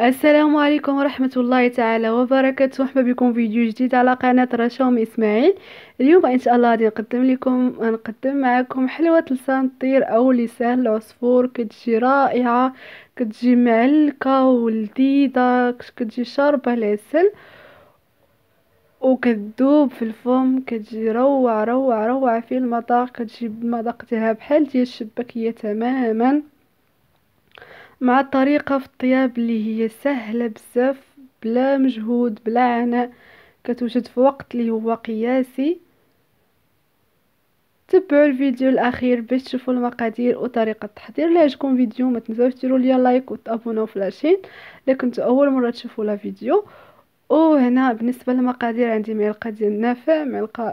السلام عليكم ورحمة الله تعالى وبركاته. مرحبا بكم فيديو جديد على قناة رشا إسماعيل. اليوم ان شاء الله غادي نقدم معكم حلوة لسان الطير او لسان العصفور. كتجي رائعة، كتجي معلكة ولذيذة، كتجي شاربة العسل وكتذوب في الفم. كتجي روعة روعة روعة في المذاق، كتجي المذاق ديالها بحال ديال الشباكية تماما، مع طريقة في الطياب اللي هي سهلة بزاف، بلا مجهود بلا عناء، كتوجد في وقت اللي هو قياسي. تبعوا الفيديو الاخير باش تشوفوا المقادير وطريقة التحضير. لا عجبكم فيديو ما تنساوش ديروا لي لايك وتابوناو في لاشين الا كنتوا اول مرة تشوفوا لا فيديو. وهنا بالنسبة للمقادير عندي معلقة ديال النافع، معلقة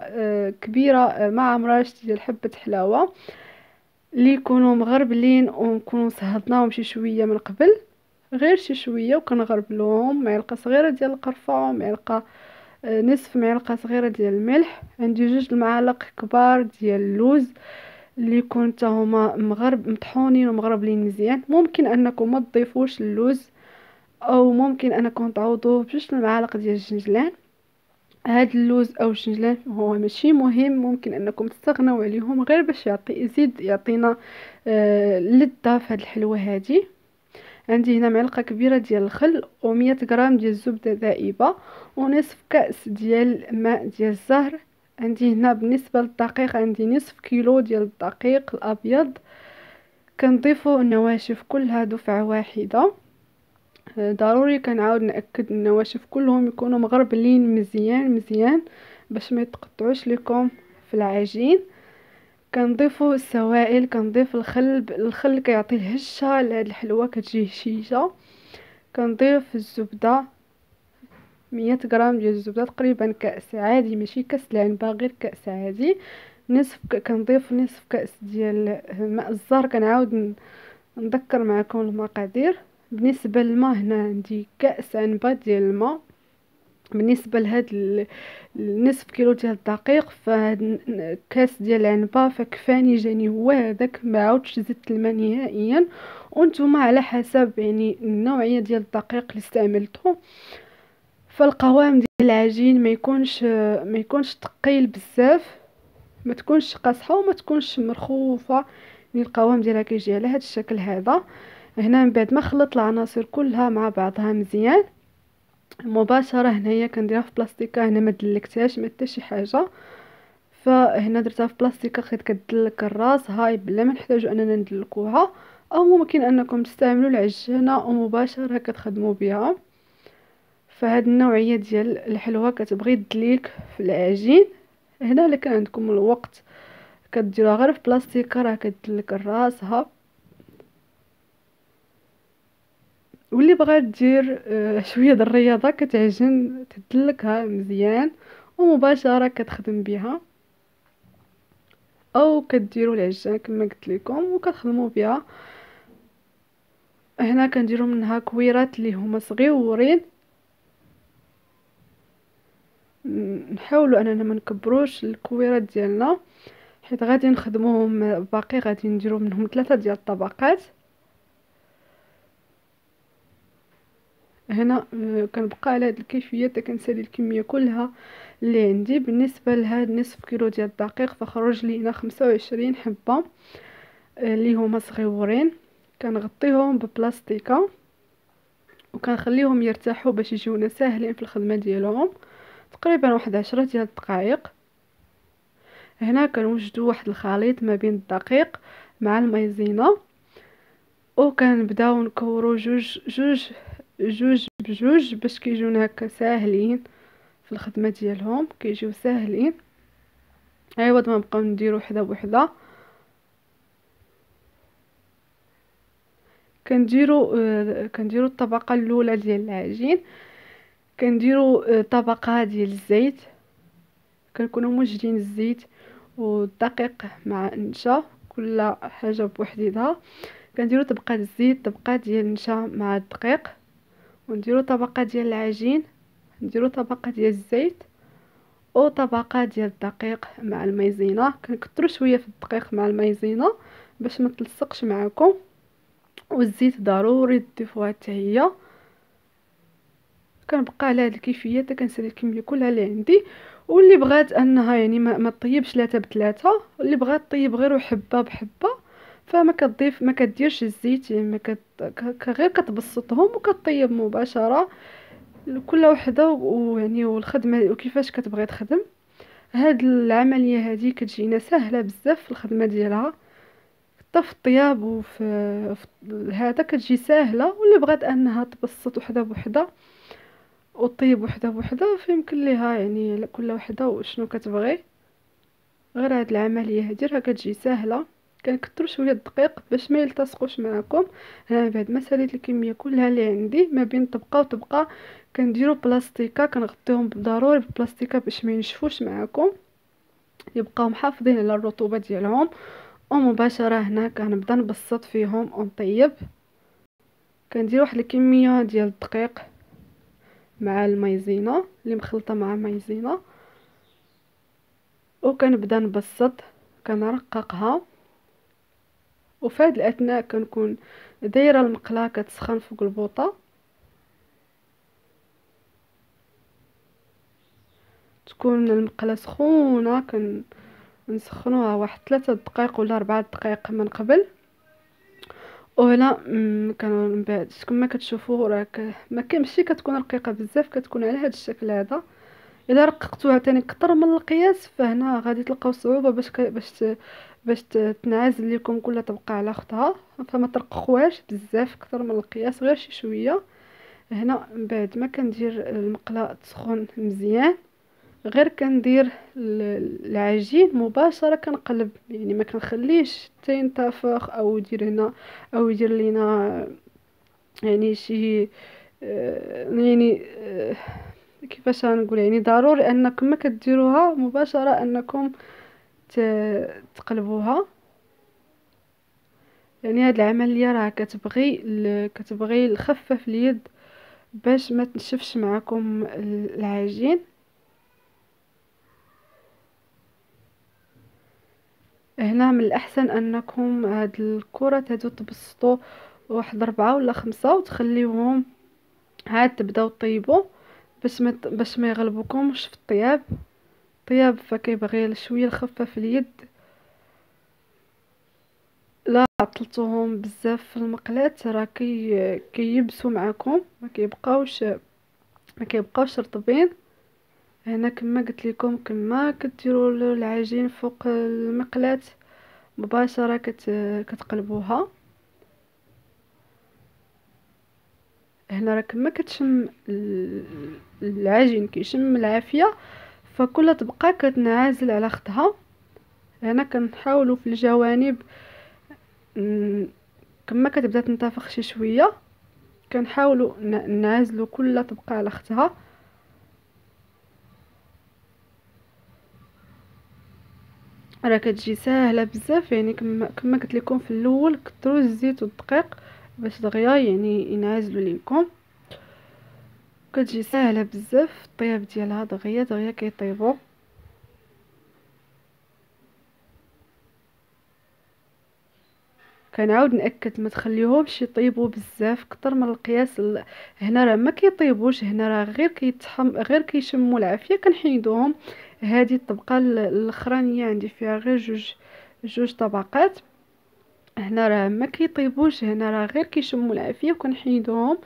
كبيرة مع مرش ديال حبة حلاوة اللي يكونوا مغربلين ونكونوا صهدناهم شي شويه من قبل، غير شي شويه، وكنغربلوهم. معلقه صغيره ديال القرفه، معلقه نصف معلقه صغيره ديال الملح. عندي 2 المعالق كبار ديال اللوز اللي يكون حتى هما مطحونين ومغربلين مزيان. ممكن انكم ما تضيفوش اللوز، او ممكن انكم تعوضوه ب2 المعالق ديال الجنجلان. هاد اللوز او الشنجلان هو ماشي مهم، ممكن انكم تستغنوا عليهم غير باش يزيد يعطينا لذة في هاد الحلوى هادي. عندي هنا معلقه كبيره ديال الخل و100 غرام ديال الزبده ذائبه ونصف كأس ديال ماء ديال الزهر. عندي هنا بالنسبه للدقيق عندي نصف كيلو ديال الدقيق الابيض. كنضيفوا النواشف كلها دفعه واحده. ضروري كنعاود ناكد النواشف كلهم يكونوا مغربلين مزيان مزيان باش ما يتقطعوش لكم في العجين. كنضيفوا السوائل، كنضيف الخل كيعطي الهشه لهاد الحلوه، كتجي هشيشه. كنضيف الزبده 100 غرام ديال الزبده، تقريبا كأس عادي ماشي كأس العنبه، غير كأس عادي. كنضيف نصف كأس ديال ماء الزهر. كنعاود نذكر معكم المقادير. بالنسبه للماء هنا عندي كأس عنبه ديال الماء. بالنسبه لهاد النصف كيلو ديال الدقيق فهاد كاس ديال العنبه فكفاني، جاني هو هذاك، ما عاودش زدت الماء نهائيا. وانتم على حسب يعني النوعيه ديال الدقيق اللي استعملته. فالقوام ديال العجين ما يكونش ثقيل بزاف، ما تكونش قاصحه وما تكونش مرخوفه، يعني القوام ديالها كيجي على هذا الشكل هذا. هنا من بعد ما خلطت العناصر كلها مع بعضها مزيان مباشره، هنايا كنديرها في بلاستيكه. هنا ما دلكتهاش ما حتى شي حاجه، فهنا درتها في بلاستيكه خيط كتدلك الراس هاي بلا ما نحتاجو اننا ندلكوها. او ممكن انكم تستعملوا العجانه ومباشره كتخدموا بها. فهاد النوعيه ديال الحلوى كتبغي الدليك في العجين. هنا الا كان عندكم الوقت كديروها غير في بلاستيكه راه كتدلك راسها. واللي بغات دير شويه د الرياضه كتعجن تدلكها مزيان ومباشره كتخدم بها، او كديروا العجان كما قلت لكم وكتخدموا بها. هنا كنديروا منها كويرات اللي هما صغيورين. نحاولوا اننا ما نكبروش الكويرات ديالنا، حيت غادي نخدموهم باقي، غادي نديروا منهم 3 ديال الطبقات. هنا كنبقى على هذه الكيفيه حتى كنسالي الكميه كلها اللي عندي. بالنسبه لهاد نصف كيلو ديال الدقيق فخرج لي هنا 25 حبه اللي هما صغيورين. كنغطيهم ببلاستيكه وكنخليهم يرتاحوا باش يجيونا ساهلين في الخدمه ديالهم، تقريبا واحد 10 ديال الدقائق. هنا كنوجدوا واحد الخليط ما بين الدقيق مع المايزينا، وكنبداو نكورو جوج بجوج باش كيجيونا هكا ساهلين في الخدمه ديالهم، كيجيو ساهلين عوض ما نبقاو نديرو وحده بوحده. كنديرو الطبقه الاولى ديال العجين، كنديرو طبقه ديال الزيت. كنكونوا موجدين الزيت والدقيق مع النشا، كل حاجه بوحديها. كنديروا طبقه الزيت، طبقه ديال النشا مع الدقيق، ونديروا طبقه ديال العجين، نديروا طبقه ديال الزيت وطبقه ديال الدقيق مع المايزينا. كنكثروا شويه في الدقيق مع المايزينا باش ما تلصقش معكم، والزيت ضروري تضيفوها حتى هي. كنبقى على هاد الكيفيه حتى كنسالي الكميه كلها اللي عندي. واللي بغات انها يعني ما تطيبش 3 ب3، واللي بغات طيب غير حبه بحبه، فما كتضيف ما كديرش الزيت، يعني ما غير كتبسطهم وكطيب مباشره كل وحده ويعني والخدمه وكيفاش كتبغي تخدم. هاد العمليه هذه كتجينا سهله بزاف في الخدمه ديالها، حتى في الطياب هذا كتجي ساهله. واللي بغات انها تبسط وحده بوحده وطيب وحده بوحده فيمكن ليها يعني كل وحده وشنو كتبغي. غير هاد العمليه هادي راه كتجي ساهله. كنكثروا شويه الدقيق باش ما يلتصقوش معكم. انا بعد ما ساليت الكميه كلها اللي عندي ما بين طبقه وطبقه كنديروا بلاستيكه كنغطيهم ضروري ببلاستيكه باش ما ينشفوش معكم، يبقاو محافظين على الرطوبه ديالهم. ومباشره هنا كنبدا نبسط فيهم ونطيب. كندير واحد الكميه ديال الدقيق مع المايزينا اللي مخلطه مع مايزينا، وكنبدا نبسط كنرققها. وفي هاد الاثناء كنكون دايره المقله كتسخن فوق البوطه، تكون المقله سخونه. كنسخنوها واحد 3 دقائق ولا 4 دقائق من قبل. وهنا كان من بعد كما كتشوفوا راك ما كيمشي كتكون رقيقه بزاف، كتكون على هذا الشكل هذا. الا رققتوها تاني كتر من القياس فهنا غادي تلقاو صعوبه باش تنعزل لكم كل طبقه على اختها. فما ترققوهاش بزاف كتر من القياس، غير شي شويه. هنا من بعد ما كندير المقله تسخن مزيان، غير كندير العجين مباشره كنقلب، يعني ما كنخليش حتى ينتفخ او يدير هنا او يدير لينا يعني شي يعني كيفاش غنقول، يعني ضروري انكم ما كديروها مباشره انكم تقلبوها. يعني هاد العمليه راه كتبغي الخفه اليد باش ما تنشفش معكم العجين. هنا من الاحسن انكم هاد الكرات هادو تبسطوا واحد 4 ولا 5 وتخليوهم عاد تبداو طيبوا باش ما يغلبوكمش في الطياب فكيبغي شويه الخفه في اليد. لا عطلتوهم بزاف في المقلات راه كيبسوا معكم، ما كيبقاوش رطبين. هنا كما قلت لكم كما كديروا العجين فوق المقلات مباشره كتقلبوها. هنا راه كما كتشم العجين كيشم العافيه، فكل طبقه كتنعزل على اختها. هنا كنحاولوا في الجوانب كما كتبدا تنتفخ شي شويه كنحاولوا نعزلوا كل طبقه على اختها. راه كتجي ساهله بزاف، يعني كما قلت لكم في الاول كثروا الزيت والدقيق باش دغيا يعني ينعزلوا ليكم. كتجي ساهله بزاف الطياب ديالها دغيا دغيا كيطيبوا. كنعاود ناكد ما تخليوهمش يطيبوا بزاف كتر من القياس. هنا راه ما كيطيبوش، هنا راه غير كيشموا العافيه كنحيدوهم. هذه الطبقه الاخرانيه عندي فيها غير جوج طبقات. هنا راه ما كيطيبوش، هنا راه غير كيشموا العافيه وكنحيدوهم.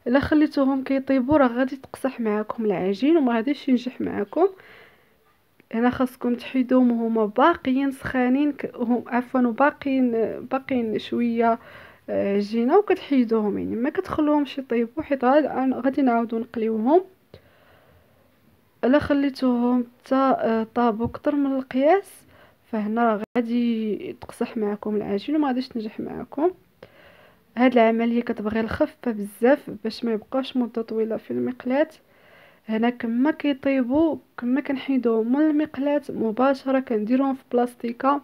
الا خليتوهم كيطيبوا راه غادي تقصح معكم العجين وما غاديش ينجح معكم. هنا خاصكم تحيدوهم وهما باقيين سخانين هم عفوا باقيين شويه عجينه وكتحيدوهم، يعني ما كتخلوهمش يطيبوا حيت غادي نعاودو نقليوهم. الا خليتوهم حتى طابوا كتر من القياس فهنا راه غادي تقصح معكم العجين وما غاديش تنجح معكم. هاد العمليه كتبغي الخفه بزاف باش ما يبقاوش مده طويله في المقلاة. هنا كما كيطيبوا كما كنحيدوهم من المقلاة مباشره كنديرهم في بلاستيكه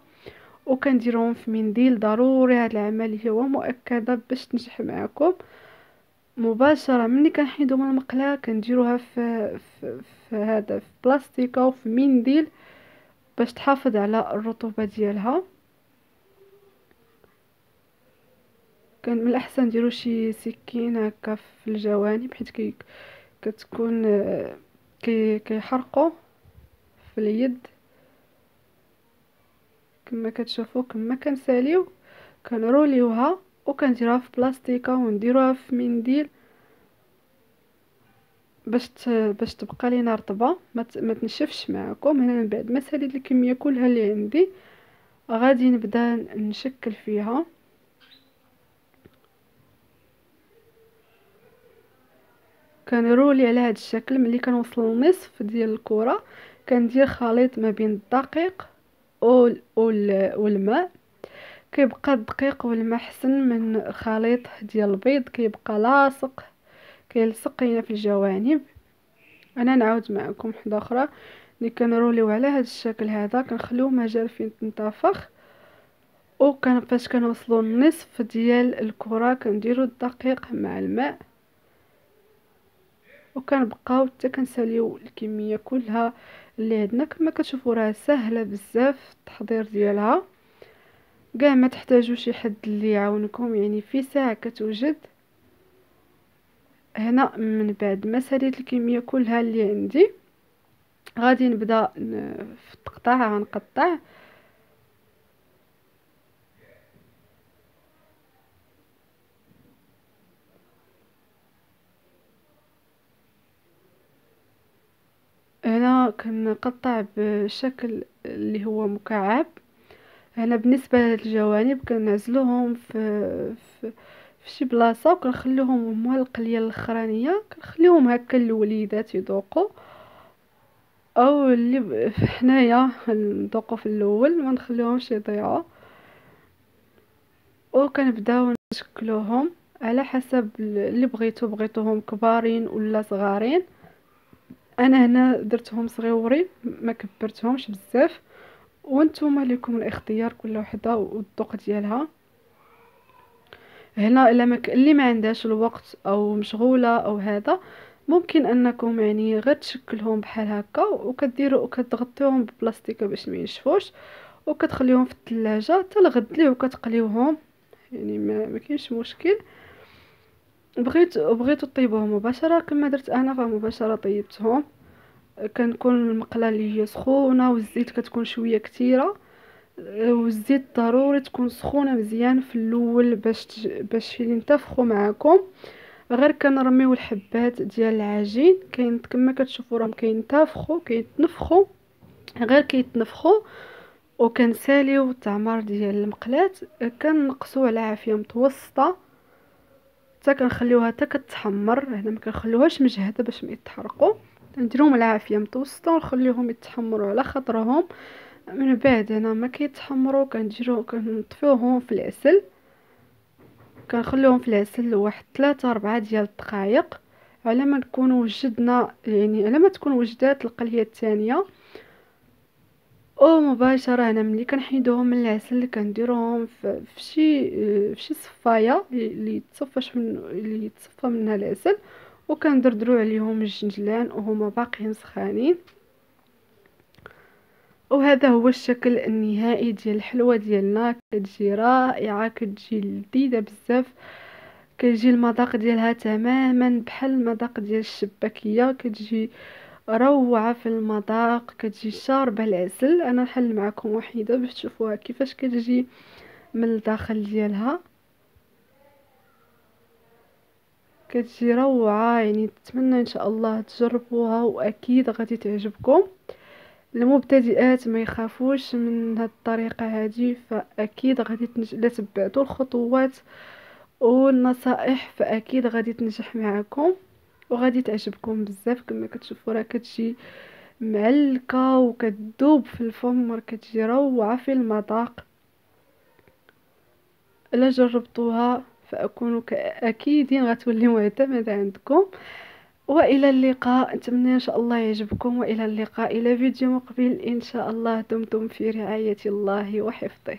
وكنديرهم في منديل. ضروري هاد العمليه ومؤكده باش تنجح معكم. مباشره ملي كنحيدو من المقلاة كنديروها في هذا في بلاستيكه وفي منديل باش تحافظ على الرطوبه ديالها. كان من الاحسن نديرو شي سكين هكا في الجوانب حيت كتكون كيحرقوا في اليد كما كتشوفوا. كما كنساليو كنروليوها وكنديروها في بلاستيكه ونديروها في منديل باش تبقى لينا رطبه، ما تنشفش معكم. هنا من بعد ما ساليت الكميه كلها اللي عندي غادي نبدا نشكل فيها. كنرولي على هذا الشكل. ملي كنوصل للنصف ديال الكره كندير خليط ما بين الدقيق والماء. كيبقى الدقيق والماء حسن من الخليط ديال البيض، كيبقى لاصق كيلصق لينا في الجوانب. انا نعاود معكم حده اخرى. ملي كنروليو على هذا الشكل هذا كنخليوه مجال فين تنتفخ، فاش كنوصلوا للنصف ديال الكره كنديروا الدقيق مع الماء وكنبقاو حتى كنساليو الكميه كلها اللي عندنا. كما كتشوفوا راه سهله بزاف التحضير ديالها، كاع ما تحتاجوا شي حد اللي يعاونكم، يعني في ساعه كتوجد. هنا من بعد ما ساليت الكميه كلها اللي عندي غادي نبدا في التقطاع. غنقطع هنا كنقطع بشكل اللي هو مكعب. هنا بالنسبه للجوانب كنعزلوهم في شي بلاصه وكنخليوهم هما القليه الاخرانيه كنخليوهم هكا الوليدات يذوقوا، او اللي حنايا نذوقوا في الاول ما نخليوهمش يضيعوا. وكنبداو نشكلوهم على حسب اللي بغيتوهم كبارين ولا صغارين. انا هنا درتهم صغيورين ما كبرتهمش بزاف، وانتم لكم الاختيار كل وحده والذوق ديالها. هنا اللي ما عندهاش الوقت او مشغوله او هذا ممكن انكم يعني غير تشكلهم بحال هكا وكديروا وكتغطيوهم ببلاستيك باش ما ينشفوش وكتخليهم في الثلاجه حتى الغد ليه وكتقليوهم، يعني ما كاينش مشكل. بغيتو طيبوهم مباشره كما درت انا فمباشره طيبتهم. كنكون المقله اللي هي سخونه والزيت كتكون شويه كتيره، والزيت ضروري تكون سخونه مزيان في الاول باش ينتفخوا معكم. غير كنرميو الحبات ديال العجين كما كتشوفوا راهم كينتفخوا كيتنفخوا، غير كيتنفخوا وكنساليو التعمر ديال المقلاه. كنقصوا على عافيه متوسطه حتى كنخليوها حتى كتحمر. هنا ما كنخليوهاش مجهده باش ما يتحرقوا، نديرهم على عافيه متوسطه ونخليهم يتحمروا على خاطرهم. من بعد هنا ما كيتحمروا كنطفيوهم في العسل، كنخليوهم في العسل واحد 3-4 ديال الدقائق على ما نكونوا وجدنا، يعني على ما تكون وجدات القليه الثانيه. مباشره انا ملي كنحيدوهم من العسل كنديروهم في شي صفايه اللي يتصفى منها العسل وكندردروا عليهم الجنجلان وهما باقيين سخانين. وهذا هو الشكل النهائي ديال الحلوه ديالنا. كتجي رائعه، كتجي لذيذه بزاف، كتجي المذاق ديالها تماما بحال المذاق ديال الشباكيه، كتجي روعه في المذاق، كتجي شاربه العسل. انا نحل معكم وحيده باش تشوفوها كيفاش كتجي من الداخل ديالها، كتجي روعه. يعني نتمنى ان شاء الله تجربوها واكيد غادي تعجبكم. المبتدئات ما يخافوش من هاد الطريقه هذه، فاكيد غادي الا تبعتوا الخطوات والنصائح فاكيد غادي تنجح معكم وغادي تعجبكم بزاف. كما كتشوفوا راه كتجي معلكه وكتذوب في الفم، راه كتجي روعه في المذاق. الا جربتوها فاكون اكيدين غتولي معتمده عندكم. والى اللقاء، نتمنى ان شاء الله يعجبكم، والى اللقاء الى فيديو مقبل ان شاء الله. دمتم في رعاية الله وحفظه.